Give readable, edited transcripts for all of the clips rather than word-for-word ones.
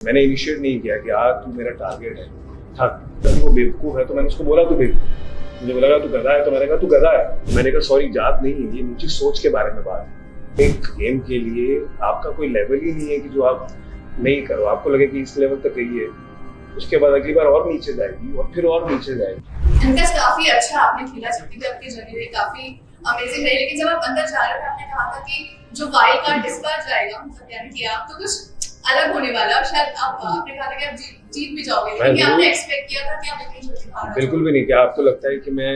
मैंने इनिशिएट नहीं किया कि तू मेरा टारगेट है था। जब वो बेवकूफ़ है तो मैंने उसको बोला तू बेवकूफ़। मुझे लगा तू गधा है तो मैंने कहा तू गधा है। मैंने कहा सॉरी जात नहीं है, ये मुझे सोच के बारे में बात है। एक गेम के लिए आपका कोई लेवल ही नहीं है कि जो आप नहीं करो, आपको लगे कि इस लेवल तक गई है, उसके बाद अगली बार और नीचे जाएगी और फिर और नीचे जाएगी। इनका काफी अच्छा आपने खेला, जितनी भी आपकी जर्नी रही काफी अमेजिंग रही, लेकिन जब आप अंदर जा रहे थे आपने कहा था कि जो वाइल्ड कार्ड इस बार जाएगा, मतलब यानी कि आप तो कुछ अलग होने वाला और शायद आपने कहा था कि आप जीत भी जाओगे, लेकिन आपने एक्सपेक्ट किया था कि आप इतनी जल्दी हार जाओगे? बिल्कुल भी नहीं। क्या आपको लगता है कि मैं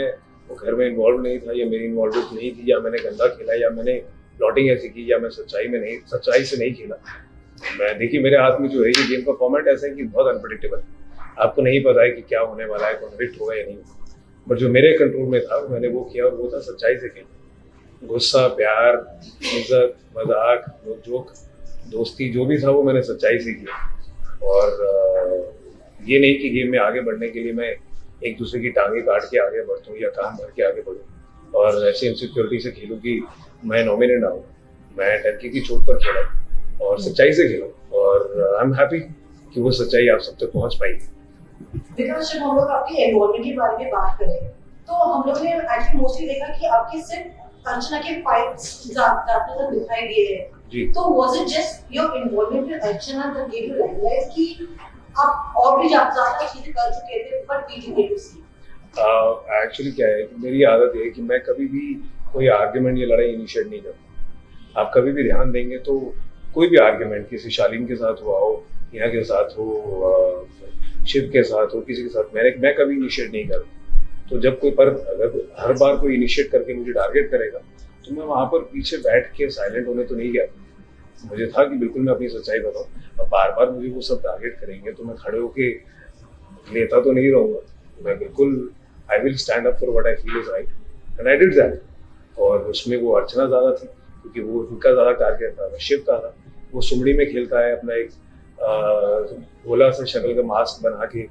वो घर में इन्वॉल्व नहीं था या मेरी इन्वॉल्वमेंट नहीं थी या मैंने गंदा खेला या मैंने प्लॉटिंग ऐसी की या मैं सच्चाई से नहीं खेला? मैं देखिए मेरे हाथ में जो है ये गेम का फॉर्मेट ऐसा है कि बहुत अनप्रेडिक्टेबल है। आपको नहीं पता है कि क्या होने वाला है, कौन हिट होगा या नहीं। बट जो मेरे कंट्रोल में था मैंने वो किया और वो था सच्चाई से खेला। गुस्सा, प्यार, इज्जत, मजाक, जोक, दोस्ती जो भी था वो मैंने सच्चाई से किया। और ये नहीं कि गेम में आगे बढ़ने के लिए मैं एक दूसरे की टांगे काट के आगे बढ़ता या कान भर के आगे बढ़ूँ और ऐसी इनसिक्योरिटी से खेलूँ कि मैं नॉमिनेट ना हूँ। मैं टंकी की चोट पर खेला और सच्चाई से खेला और आई एम हैप्पी कि वो सच्चाई आप सब तक पहुँच पाई। विकास, जब हम लोग आपके एनरोलमेंट के बारे में बात करें तो हम लोग ने एक्चुअली मोस्टली देखा कि आपके सिर्फ अर्चना के फाइट्स ज्यादातर दिखाई दिए हैं। तो was it just your involvement with Archana that gave you realise कि आप और भी ज्यादा चीजें कर चुके थे but we didn't get to see? Actually क्या है कि मेरी आदत है कि मैं कभी भी कोई आर्ग्यूमेंट या लड़ाई इनिशिएट नहीं करता। आप कभी भी ध्यान देंगे तो कोई भी आर्ग्यूमेंट किसी शालीन के साथ हुआ हो, हिना के साथ हो, शिव के साथ हो, किसी के साथ मैं कभी इनिशिएट नहीं करता। तो जब अगर हर बार कोई इनिशिएट करके मुझे टारगेट करेगा तो मैं वहां पर पीछे बैठ के साइलेंट होने तो नहीं गया। मुझे था कि बिल्कुल मैं अपनी सच्चाई बताऊँ। अब बार बार मुझे वो सब टारगेट करेंगे तो मैं खड़े होके लेता तो नहीं रहूँगा। मैं बिल्कुल I will stand up for what I feel is right and I did that. और उसमें वो अर्चना ज़्यादा थी क्योंकि वो उनका ज़्यादा टारगेट था, शिव का था। वो सुमड़ी में खेलता है अपना एक भोला सा शक्ल का मास्क बना के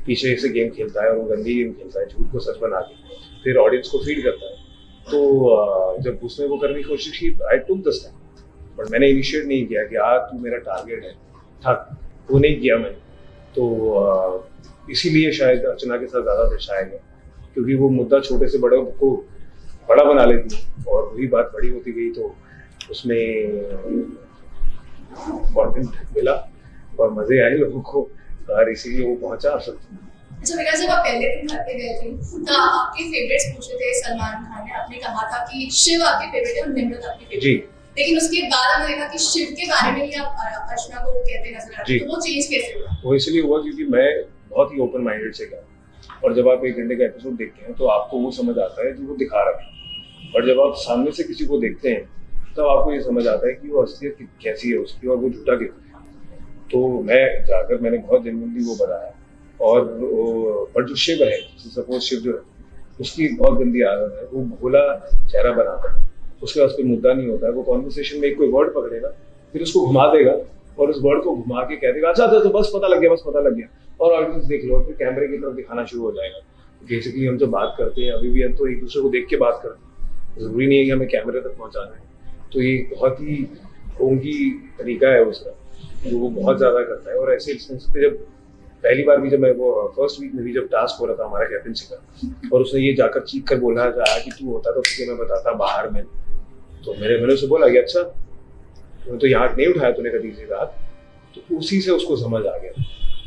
पीछे से गेम खेलता है और वो गंदी गेम खेलता है, झूठ को सच बना के फिर ऑडियंस को फीड करता है। तो जब उसने वो करने की कोशिश की आई टुक द स्टैंड, बट मैंने इनिशिएट नहीं किया कि तू मेरा टारगेट है था, वो नहीं किया मैंने। तो इसीलिए शायद अर्चना के साथ ज़्यादा पेश आया गया क्योंकि वो मुद्दा छोटे से बड़े को बड़ा बना लेती है और वही बात बड़ी होती गई तो उसमें कॉन्टेंट मिला और मज़े आए लोगों को और इसीलिए वो पहुंचा आप सब। अच्छा विकास, जब आप पहले दिन घर पे गए थे तो आपके फेवरेट्स पूछे थे सलमान खान ने, आपने कहा था कि शिव आपके फेवरेट है और निम्रत आपकी फेवरेट। जी। लेकिन उसके बाद हमने देखा कि शिव के बारे में ही आप अर्चना को कहते नजर आ रहे, तो वो चेंज कैसे हुआ? वो इसलिए हुआ क्योंकि मैं बहुत ही ओपन माइंडेड से गया और जब आप 1 घंटे का एपिसोड देखते हैं तो आपको वो समझ आता है जो वो दिखा रहा है। और जब आप सामने से किसी को देखते हैं तब आपको ये समझ आता है कि वो असलियत कैसी है उसकी और वो झूठा क्यों है। तो मैं जाकर मैंने बहुत जेन्युइनली वो बताया। और पर जो शिव है, सपोज शिव जो है उसकी बहुत गंदी आदत है, वो भोला चेहरा बनाता है, उसके पास कोई मुद्दा नहीं होता है। वो कॉन्वर्सेशन में कोई वर्ड पकड़ेगा फिर उसको घुमा देगा और उस वर्ड को घुमा के कह देगा अच्छा अच्छा बस पता लग गया और ऑडियंस देख लो, फिर कैमरे की तरफ दिखाना शुरू हो जाएगा। बेसिकली हम जब बात करते हैं अभी भी हम तो एक दूसरे को देख के बात करते हैं, जरूरी नहीं है कि हमें कैमरे तक पहुंचाना है। तो ये बहुत ही ढोंगी तरीका है उसका जो वो बहुत ज्यादा करता है। और ऐसे इंस्टेंस पे जब पहली बार भी जब मैं वो फर्स्ट वीक में भी जब टास्क हो रहा था हमारा कैप्टनसी का और उसने ये जाकर चीख कर बोला था कि तू होता तो तुझे मैं बताता बाहर में, तो मैंने उससे बोला कि अच्छा तो यहाँ नहीं उठाया तूने कभी से रात। तो उसी से उसको समझ आ गया।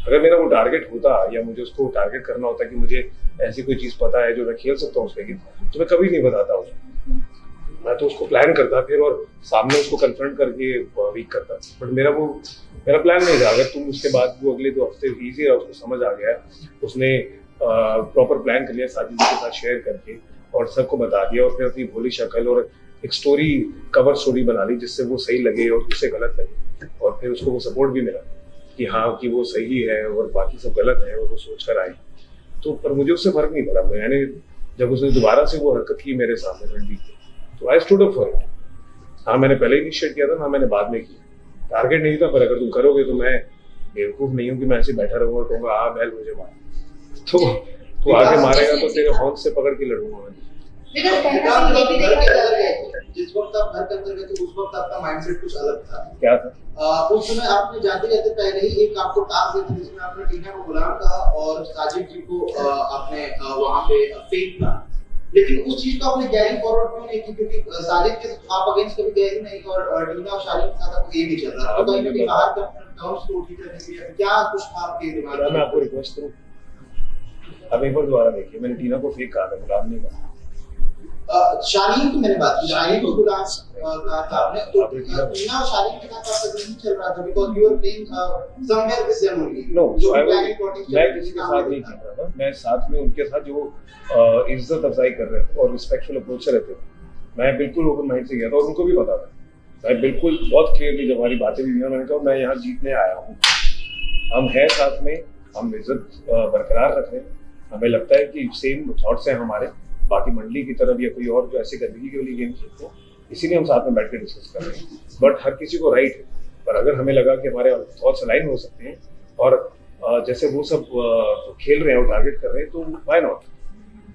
अगर मेरा वो टारगेट होता या मुझे उसको टारगेट करना होता कि मुझे ऐसी कोई चीज़ पता है जो मैं खेल सकता हूँ उसमें तो मैं कभी नहीं बताता उसको। मैं तो उसको प्लान करता फिर और सामने उसको कन्फ्रंट करके वीक करता। बट मेरा प्लान नहीं था। अगर तुम उसके बाद वो अगले 2 हफ्ते ईजी रहा, उसको समझ आ गया, उसने प्रॉपर प्लान कर लिया साजिद के साथ शेयर करके और सबको बता दिया और फिर अपनी भोली शक्ल और एक स्टोरी कवर स्टोरी बना ली जिससे वो सही लगे और उससे गलत लगे और फिर उसको वो सपोर्ट भी मिला कि हाँ कि वो सही है और बाकी सब गलत है और वो सोच कर आए। तो पर मुझे उससे फर्क नहीं पड़ा। मैंने जब उसने दोबारा से वो हरकत की मेरे सामने रणजीत की तो आई स्टूड अप फॉर इट। हाँ मैंने पहले इनिशिएट किया था, हाँ मैंने बाद में किया। टारगेट नहीं था पर अगर तुम करोगे तो मैं बेवकूफ नहीं हूँ कि मैं ऐसे बैठा रहूंगा और कहूँगा हाँ बैल मुझे मार, तो आगे मारेगा तो तेरे हॉर्न से पकड़ के लड़ूंगा मैं। जिस वक्त आप घर के अंदर गए थे उस वक्त आपका माइंडसेट कुछ अलग था। क्या था? उस समय आपने जाते जाते पहले ही एक आपको टास्क दिया था जिसमें आपने टीना को गुलाम कहा और साजिद जी को आपने वहां पे फेक कहा, लेकिन उस चीज को आपने कैरी फॉरवर्ड क्यों नहीं की? क्योंकि साजिद के आप अगेंस्ट कभी गए ही नहीं और टीना और शालिनी के साथ आपको ये नहीं चल रहा, तो कहीं बाहर का टर्म्स को ठीक करने के लिए क्या कुछ था आपके दिमाग में? मैं आपको रिक्वेस्ट करूं, अब एक बार दोबारा देखिए, मैंने टीना को फेक कहा था, गुलाम नहीं कहा। शालीन की मैंने बात की, शालीन को गुलाम कहा था आपने, तो टीना और शालीन के साथ आपका नहीं चल रहा था because you were playing somewhere with them only. No, मैं किसी के साथ नहीं खेल रहा था, मैं साथ में उनके साथ जो इज्जत अफजाई कर रहे थे और रिस्पेक्टफुल अप्रोच से रहते थे, मैं बिल्कुल ओपन माइंड से गया था और उनको भी पता था। मैं बिल्कुल बहुत क्लियरली जब हमारी बातें भी हुई, मैंने कहा मैं यहाँ जीतने आया हूँ, हम हैं साथ में, हम इज्जत बरकरार रख रहे हैं, हमें लगता है कि सेम थॉट्स हैं हमारे, बाकी मंडली की तरफ या कोई और जो ऐसे गंदगी के वाली गेम खेलते हैं, इसीलिए हम साथ में बैठ कर डिस्कस कर रहे हैं। बट हर किसी को राइट है, पर अगर हमें लगा कि हमारे थॉट्स अलाइन हो सकते हैं और जैसे वो सब खेल रहे हैं और टारगेट कर रहे हैं, तो व्हाई नॉट।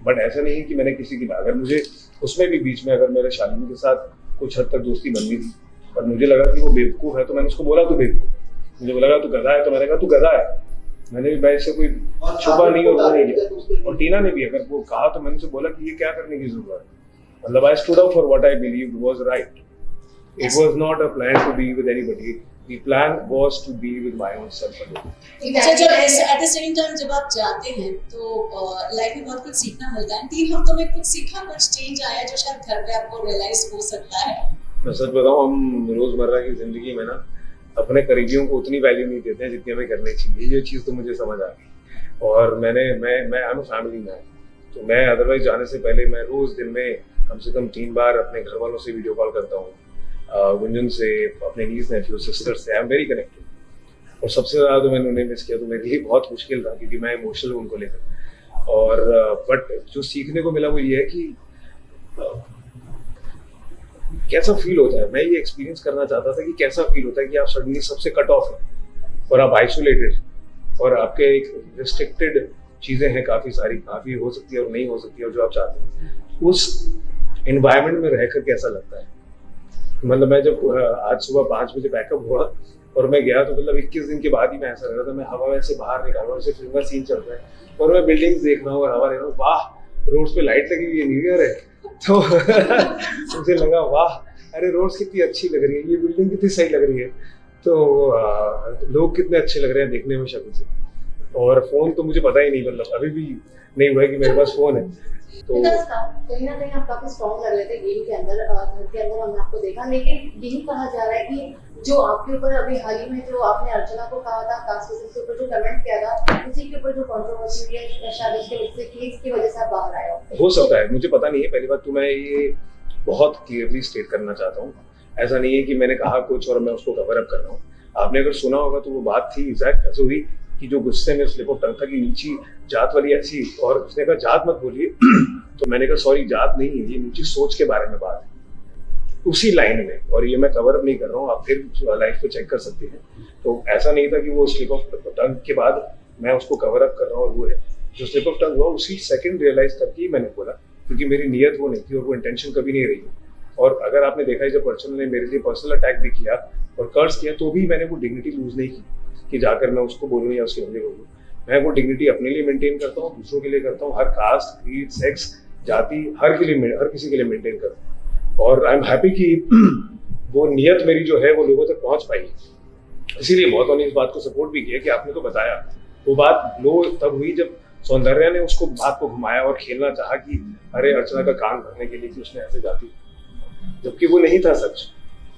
बट ऐसा नहीं है कि मैंने किसी की, अगर मुझे उसमें भी बीच में अगर मेरे शालिनी के साथ कुछ हद तक दोस्ती बन गई थी और मुझे लगा कि वो बेवकूफ़ है, तो मैंने उसको बोला तू बेवकूफ़, मुझे लगा तू गधा है, तो मैंने कहा तू गधा है। मैंने भी भाई से कोई छुपा नहीं और वो नहीं किया, और टीना ने भी अगर वो कहा तो मैंने उसे बोला कि ये क्या करने की जरूरत है, मतलब I stood up for what I believed was right. It was not a plan to be with anybody, the plan was to be with my own self. अच्छा, जब एट द सेम टाइम जब आप जाते हैं तो life में बहुत कुछ सीखना मिलता है। 3 हफ्तों में कुछ सीखा, कुछ चेंज आया जो शायद घर पे आपको रियलाइज हो सकता है? मैं सच बताऊं, हम रोजमर्रा की जिंदगी में ना अपने करीबियों को उतनी वैल्यू नहीं देते हैं जितनी हमें करनी चाहिए। ये चीज़ तो मुझे समझ आ गई। और मैं आई एम फैमिली मैन, तो मैं अदरवाइज जाने से पहले मैं रोज दिन में कम से कम 3 बार अपने घर वालों से वीडियो कॉल करता हूँ, गुंजन से, अपने नीस नेफ्यू सिस्टर से, आई एम वेरी कनेक्टेड। और सबसे ज़्यादा तो मैंने उन्हें मिस किया, तो मेरे लिए बहुत मुश्किल था क्योंकि मैं इमोशनल हूँ उनको लेकर। और बट जो सीखने को मिला वो ये है कि कैसा फील होता है, मैं ये एक्सपीरियंस करना चाहता था कि कैसा फील होता है कि आप सडनली सबसे कट ऑफ हैं और आप आइसोलेटेड और आपके एक रिस्ट्रिक्टेड चीज़ें हैं, काफ़ी हो सकती है और नहीं हो सकती है, और जो आप चाहते हैं उस एनवायरनमेंट में रहकर कैसा लगता है। मतलब मैं जब आज सुबह 5 बजे पैकअप हुआ और मैं गया, तो मतलब 21 दिन के बाद ही मैं ऐसा लग रहा था, मैं हवा से बाहर निकाल रहा हूँ, फिल्म का सीन चल रहा है और मैं बिल्डिंग्स देख रहा हूँ और हवा ले रहा हूँ, वाह रोड्स पे लाइट लगी हुई है, न्यू ईयर है, तो मुझे लगा वाह अरे रोड्स कितनी अच्छी लग रही है, ये बिल्डिंग कितनी सही लग रही है, तो लोग कितने अच्छे लग रहे हैं देखने में शक्ल से। और फोन तो मुझे पता ही नहीं, मतलब अभी भी नहीं हुआ है कि मेरे पास फोन है। तो कहीं ना कहीं आप काफी स्ट्रॉन्ग लग रहे थे गेम के अंदर, घर के अंदर हमने आपको देखा, लेकिन यही कहा जा रहा है कि जो आपके ऊपर अभी हाल ही में जो आपने अर्चना को कहा था, कास्ट के ऊपर जो कमेंट किया था, उसी के ऊपर जो कंट्रोवर्सी हुई है शायद उसके वजह से केस की वजह से आप बाहर आए हो सकता है, मुझे पता नहीं है। पहली बात तो मैं ये बहुत क्लियरली स्टेट करना चाहता हूँ, ऐसा नहीं है कि मैंने कहा कुछ और मैं उसको कवर अप कर रहा हूँ। आपने अगर सुना होगा तो वो बात थी एग्जैक्ट ऐसे हुई कि जो गुस्से में स्लिप ऑफ टंग था कि नीची जात वाली ऐसी, और उसने कहा जात मत बोलिए तो मैंने कहा सॉरी जात नहीं है, ये नीची सोच के बारे में बात है, उसी लाइन में। और ये मैं कवर अप नहीं कर रहा हूँ, आप फिर लाइफ को चेक कर सकते हैं। तो ऐसा नहीं था कि वो स्लिप ऑफ टंग के बाद मैं उसको कवर अप कर रहा हूँ, और वो है जो स्लिप ऑफ टंग हुआ उसी सेकंड रियलाइज करके ही मैंने बोला, क्योंकि मेरी नीयत वो नहीं थी और वो इंटेंशन कभी नहीं रही। और अगर आपने देखा है जब अर्चना ने मेरे लिए पर्सनल अटैक भी किया और कर्ज किया, तो भी मैंने वो डिग्निटी लूज नहीं की कि जाकर मैं उसको बोलूँ या उसके बंदे बोलूँ। मैं वो डिग्निटी अपने लिए मेंटेन करता हूँ, दूसरों के लिए करता हूँ, हर कास्ट, क्रीड, सेक्स, जाति, हर किसी के लिए मेंटेन करता हूँ। और आई एम हैप्पी कि वो नियत मेरी जो है वो लोगों तक पहुँच पाई। इसीलिए बहुतों ने इस बात को सपोर्ट भी किया कि आपने तो बताया। वो बात लो तब हुई जब सौंदर्या ने उसको बात को घुमाया और खेलना चाहा कि अरे अर्चना का कान भरने के लिए कि उसने ऐसे जाती, जबकि वो नहीं था सच।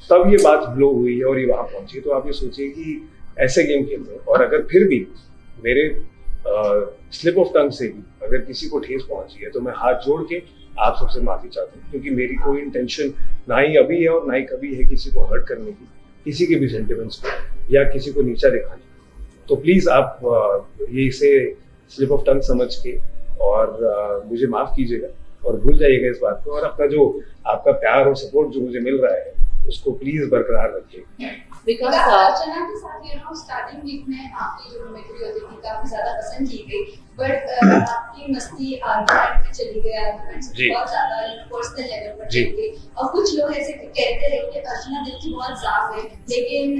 तब ये बात ब्लो हुई और ये वहां पहुंची। तो आप ये सोचिए कि ऐसे गेम खेलते हैं, और अगर फिर भी मेरे स्लिप ऑफ टंग से भी अगर किसी को ठेस पहुंची है तो मैं हाथ जोड़ के आप सबसे माफी चाहता हूँ, क्योंकि मेरी कोई इंटेंशन ना ही अभी है और ना ही कभी है किसी को हर्ट करने की, किसी के भी सेंटिमेंट्स को या किसी को नीचा दिखाने की। तो प्लीज आप ये इसे स्लिप ऑफ टंग समझ के और मुझे माफ कीजिएगा और भूल जाइएगा इस बात को, और अपना जो आपका प्यार और सपोर्ट जो मुझे मिल रहा है उसको प्लीज बरकरार रखिए। विकास अर्चना के साथ स्टार्टिंग वीक में आपकी जो मिमिक्री होती थी काफी ज्यादा पसंद की गई, बट आपकी मस्ती आर्ट में चली गई, आर्गुमेंट्स बहुत ज्यादा पर्सनल लेवल पर चली गई, और कुछ लोग ऐसे कहते हैं कि अर्चना दिल की बहुत साफ है, लेकिन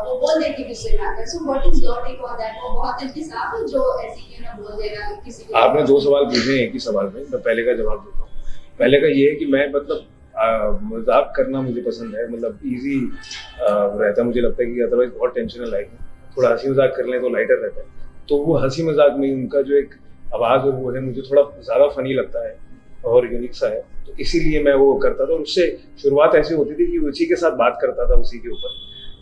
वो बोल देती गुस्से में आकर। So what is your take on that? वो बहुत दिल की साफ है जो ऐसे बोल देगा किसी को? आपने 2 सवाल पूछे एक ही सवाल में, मैं पहले का जवाब देता हूँ। पहले का ये है कि मैं मतलब मजाक करना मुझे पसंद है, मतलब इजी रहता है। मुझे लगता है कि अदरवाइज बहुत टेंशन है लाइफ में, थोड़ा हंसी मजाक कर लें तो लाइटर रहता है। तो वो हंसी मजाक में उनका जो एक आवाज़ और वो है, मुझे थोड़ा ज़्यादा फनी लगता है और यूनिक सा है, तो इसीलिए मैं वो करता था। और उससे शुरुआत ऐसी होती थी कि उसी के साथ बात करता था उसी के ऊपर,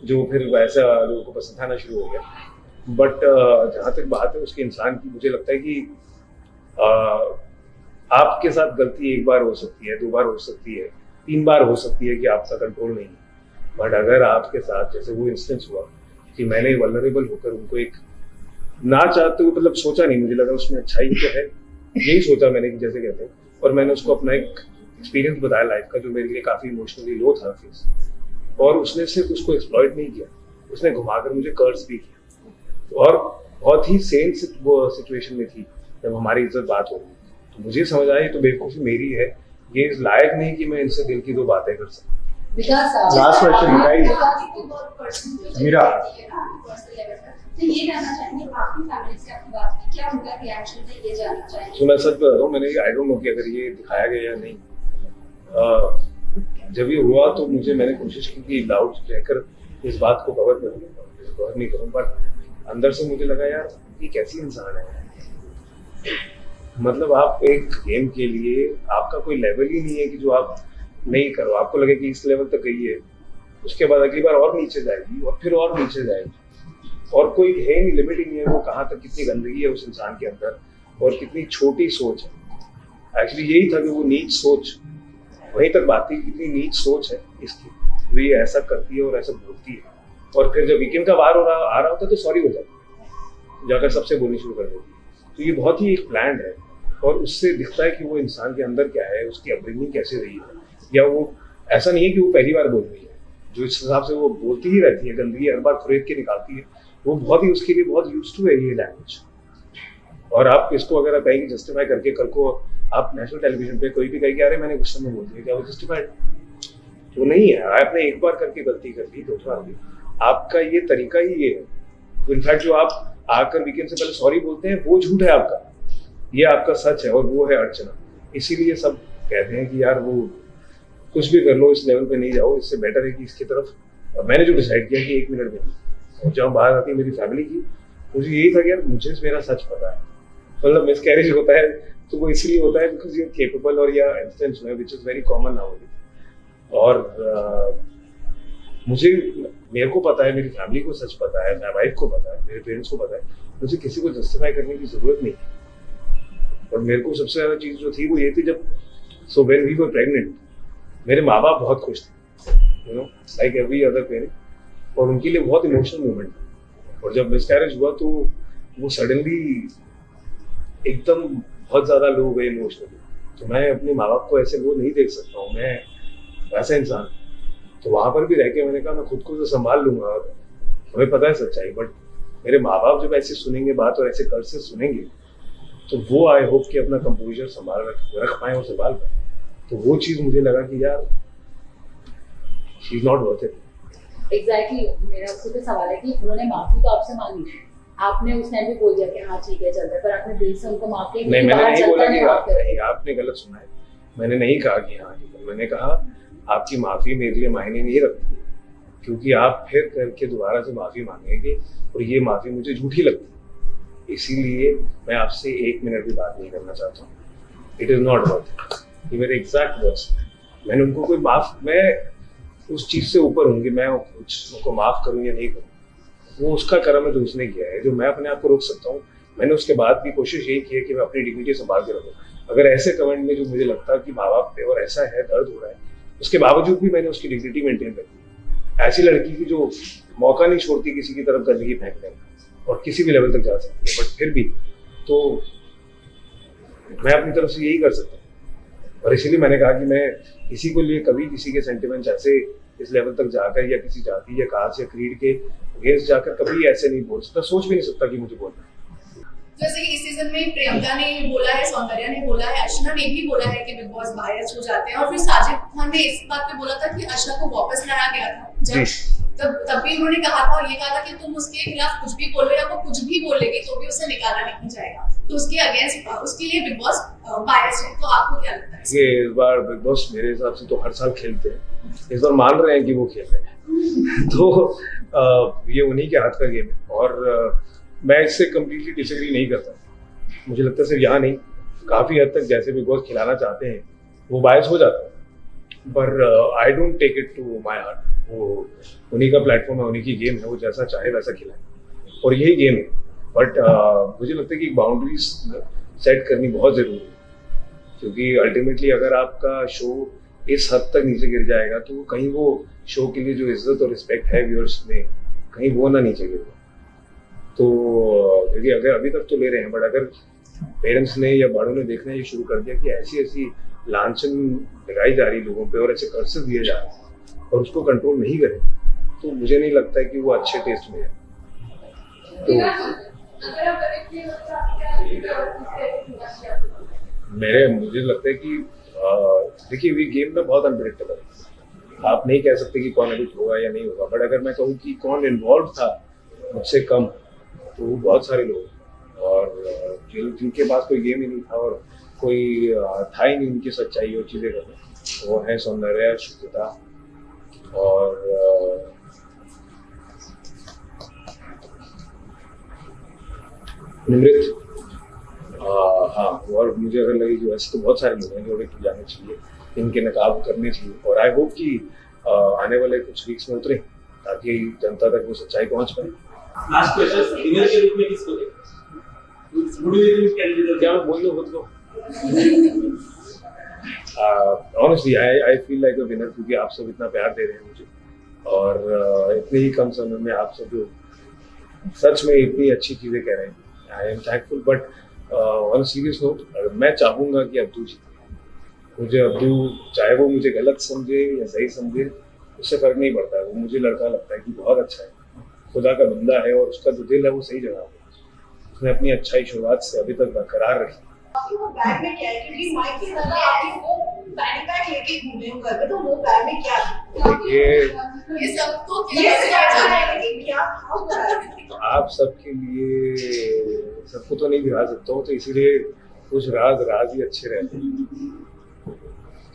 जो फिर वैसा लोगों को पसंद आना शुरू हो गया। बट जहाँ तक बात है उसके इंसान की, मुझे लगता है कि आपके साथ गलती 1 बार हो सकती है, 2 बार हो सकती है, 3 बार हो सकती है कि आपका कंट्रोल नहीं है। बट अगर आपके साथ जैसे वो इंस्टेंस हुआ कि मैंने वल्नरेबल होकर उनको एक ना चाहते हुए, मतलब सोचा नहीं, मुझे लगा उसमें अच्छाई तो है, यही सोचा मैंने कि जैसे कहते हैं, और मैंने उसको अपना एक एक्सपीरियंस बताया लाइफ का जो मेरे लिए काफ़ी इमोशनली लो था फेस, और उसने सिर्फ उसको एक्सप्लॉइट नहीं किया, उसने घुमाकर मुझे कर्ज भी किया, और बहुत ही सेम सिचुएशन में थी जब हमारी इज्जत बात हो रही। तो मुझे समझ आया तो बेवकूफ़ी मेरी है, ये इस लायक नहीं कि मैं इनसे दिल की 2 बातें कर सकूं। लास्ट क्वेश्चन मीरा, तो ये जानना चाहेंगे आपकी फैमिली से आपकी बात की, क्या उनका रिएक्शन था, ये जानना चाहेंगे। तो मैं सच बता रहा हूँ, मैंने आई डोंट नो कि अगर ये दिखाया गया या नहीं। जब ये हुआ तो मैंने कोशिश की कि लाउड रहकर इस बात को कवर नहीं करूँ, बट अंदर से मुझे लगा यार ये कैसी इंसान है। मतलब आप एक गेम के लिए आपका कोई लेवल ही नहीं है कि जो आप नहीं करो, आपको लगे कि इस लेवल तक गई है, उसके बाद अगली बार और नीचे जाएगी और फिर और नीचे जाएगी, और कोई है नहीं, लिमिट ही नहीं है वो कहाँ तक, कितनी गंदगी है उस इंसान के अंदर और कितनी छोटी सोच है। एक्चुअली यही था कि वो नीच सोच, वहीं तक बात थी, कितनी नीच सोच है इसकी, वो ये ऐसा करती है और ऐसा बोलती है, और फिर जब वीकेंड का बाहर आ रहा होता है तो सॉरी हो जाती है, जाकर सबसे बोलनी शुरू कर देती है। तो ये बहुत ही एक प्लान है, और उससे दिखता है कि वो इंसान के अंदर क्या है, उसकी अपब्रिंगिंग कैसे रही है, या वो ऐसा नहीं है कि वो पहली बार बोल रही है, जो इस हिसाब से वो बोलती ही रहती है, गंदगी हर बार खुरेद के निकालती है, वो बहुत ही उसके लिए बहुत यूज्ड टू है ये लैंग्वेज। और आप इसको अगर आप कहेंगे जस्टिफाई करके, कल को आप नेशनल टेलीविजन पे कोई भी कहेगी अरे मैंने गुस्से में बोल दिया, क्या वो जस्टिफाइड? वो नहीं है। आपने एक बार करके गलती कर ली, 2 बार भी, आपका ये तरीका ही ये है। तो इनफैक्ट जो आप आकर वीकेंड से पहले सॉरी बोलते हैं वो झूठ है आपका, ये आपका सच है, और वो है अर्चना। इसीलिए सब कहते हैं कि यार वो कुछ भी कर लो, इस लेवल पे नहीं जाओ, इससे बेटर है कि इसकी तरफ। मैंने जो डिसाइड किया कि 1 मिनट में, और जब बात आती मेरी फैमिली की, मुझे यही था कि यार मुझे मेरा सच पता है। मतलब मिसकैरेज होता है तो वो इसलिए होता है बिकॉज यू आर केपेबल, और या इंस्टेंस में which is very common now. और मेरे को पता है, मेरी फैमिली को सच पता है, मेरी वाइफ को पता है, मेरे पेरेंट्स को पता है, मुझे किसी को जस्टिफाई करने की जरूरत नहीं है। और मेरे को सबसे ज़्यादा चीज़ जो थी वो ये थी, जब व्हेन वी वर प्रेग्नेंट, मेरे माँ बाप बहुत खुश थे, you know, like every other parent, और उनके लिए बहुत इमोशनल मोमेंट था। और जब मिसकैरेज हुआ तो वो सडनली एकदम बहुत ज़्यादा लो हो गए इमोशनली। तो मैं अपने माँ बाप को ऐसे लो नहीं देख सकता हूँ, मैं वैसा इंसान। तो वहाँ पर भी रह के मैंने कहा मैं खुद को तो संभाल लूंगा, और हमें पता है सच्चाई, बट मेरे माँ बाप जब ऐसे सुनेंगे बात और ऐसे कर से सुनेंगे, तो वो आई होप कि अपना कंपोजर संभाल रख पाए और संभाल पाए। तो वो चीज़ मुझे लगा कि यार she is not worth it. Exactly, मेरा खुद का सवाल है कि उन्होंने माफी तो आपसे मांगी, आपने उस टाइम भी बोल दिया कि हाँ ठीक है चलता है, पर आपने दिल से उनको माफ किया? नहीं, मैंने नहीं बोला कि नहीं, आपने गलत सुना है। मैंने नहीं कहा कि हाँ ठीक है, मैंने कहा आपकी माफी मेरे लिए मायने नहीं रखती, क्योंकि आप फिर करके दोबारा से माफी मांगेंगे और ये माफी मुझे झूठी लगती है, इसीलिए मैं आपसे 1 मिनट भी बात नहीं करना चाहता हूँ। It is not worth it. ये मेरे एग्जैक्ट वर्ड्स। मैंने उनको कोई मैं उस चीज से ऊपर हूँ कि मैं उनको माफ करूँ या नहीं करूँ, वो उसका कर्म है जो उसने किया है, जो मैं अपने आप को रोक सकता हूँ। मैंने उसके बाद भी कोशिश यही की है कि मैं अपनी डिग्निटी संभाल के रखूँ। अगर ऐसे कमेंट में जो मुझे लगता है कि माँ बाप पे और ऐसा है, दर्द हो रहा है, उसके बावजूद भी मैंने उसकी डिग्निटी मेंटेन रखी। ऐसी लड़की की जो मौका नहीं छोड़ती किसी की तरफ गंदगी फेंकने का और किसी भी लेवल तक जा सकती है, बट फिर भी तो मैं अपनी तरफ से यही कर सकता हूँ। और इसीलिए मैंने कहा कि मैं किसी को लिए कभी किसी के सेंटिमेंट्स ऐसे इस लेवल तक जाकर या किसी जाति या कास्ट या क्रीड के अगेंस्ट जाकर कभी ऐसे नहीं बोल सकता, सोच भी नहीं सकता कि मुझे बोलना है। जैसे कि इस सीजन में प्रियंका ने बोला है, सौंदर्या ने बोला है, अर्चना ने भी बोला है कि बिग बॉस बायस हो जाते हैं, और फिर साजिद खान ने इस बात पे बोला था कि अर्चना को वापस लाया गया था जब तब भी उन्होंने कहा था और ये कहा था कि तुम उसके खिलाफ कुछ भी बोलो या वो कुछ भी बोलेगी तो भी उसे निकाला नहीं जाएगा, तो उसके अगेंस्ट उसके लिए बिग बॉस बायस है। तो आपको क्या लगता है? ये इस बार बिग बॉस मेरे हिसाब से तो हर साल खेलते हैं, इस बार मान रहे हैं कि वो खेल रहे हैं तो ये उन्हीं के हाथ का गेम है, और मैं इससे कम्प्लीटली डिसएग्री नहीं करता। मुझे लगता है सिर्फ यहाँ नहीं, काफ़ी हद तक जैसे बिग बॉस खिलाना चाहते हैं वो बायस हो जाता है, पर I don't take it to my heart. वो उन्हीं का प्लेटफॉर्म है, उन्हीं की गेम है, वो जैसा चाहे वैसा खिलाए और यही गेम है। बट मुझे लगता है कि बाउंड्रीज सेट करनी बहुत ज़रूरी है, क्योंकि अल्टीमेटली अगर आपका शो इस हद तक नीचे गिर जाएगा तो कहीं वो शो के लिए जो इज्जत और रिस्पेक्ट है व्यूअर्स में, कहीं वो ना नीचे गिरे। तो क्योंकि अगर अभी तक तो ले रहे हैं, बट अगर पेरेंट्स ने या बड़ों ने देखना ये शुरू कर दिया कि ऐसी ऐसी लांछन लगाई जा रही लोगों पे और ऐसे कर्सेस दिए जा रहे हैं और उसको कंट्रोल नहीं करें, तो मुझे नहीं लगता है कि वो अच्छे टेस्ट में है। तो मुझे लगता है कि देखिए ये गेम में बहुत अनप्रेडिक्टेबल है, आप नहीं कह सकते कि कौन एडिट होगा या नहीं होगा, बट अगर मैं कहूँ कि कौन इन्वॉल्व था मुझसे कम, तो बहुत सारे लोग, और जिनके पास कोई गेम ही नहीं था और कोई था ही नहीं उनकी सच्चाई और चीज़ें करने, वो है सौंदर्या, शुचिता और निमृत। हाँ, और मुझे अगर लगे कि वैसे तो बहुत सारे लोग हैं जो एडिट जाने चाहिए, इनके नकाब करने चाहिए, और आई होप कि आने वाले कुछ वीक्स में उतरे ताकि जनता तक वो सच्चाई पहुंच पाए। लास्ट क्वेश्चन, विनर के रूप में किसको देखें? क्या मैं बोल दूं खुद को? Honestly, I feel like a winner, क्योंकि आप सब इतना प्यार दे रहे हैं मुझे, और इतने ही कम समय में आप सब जो सच में इतनी अच्छी चीज़ें कह रहे हैं, I am thankful. But on serious note, मैं चाहूँगा कि अब्दू जीते। मुझे अब्दू, चाहे वो मुझे गलत समझे या सही समझे, उससे फर्क नहीं पड़ता है, वो मुझे लड़का लगता है कि बहुत अच्छा है, खुदा का बंदा है, और उसका जो दिल है वो सही जगह है। उसने अपनी अच्छाई शुरुआत से अभी तक बरकरार रखी। वो बैग में क्या है, क्योंकि माइक के साथ आपकी वो बैग लेके घूमे हूँ घर पे, तो वो बैग में क्या है? ये सबको क्या था? आप सबके लिए सबको तो नहीं गिरा सकता हूँ, तो इसीलिए कुछ राज ही अच्छे रहते हैं।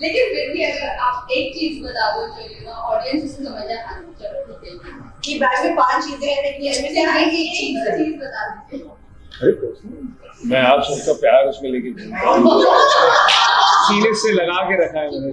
लेकिन फिर भी अगर आप एक चीज बता दो जो ऑडियंस उसे समझ जाए, चलो ठीक है कि बैग में 5 चीजें हैं, लेकिन इसमें से एक चीज बता दीजिए। अरे मैं आप सबका प्यार उसमें लेके घूमता हूँ, सीने से लगा के रखा है मैंने।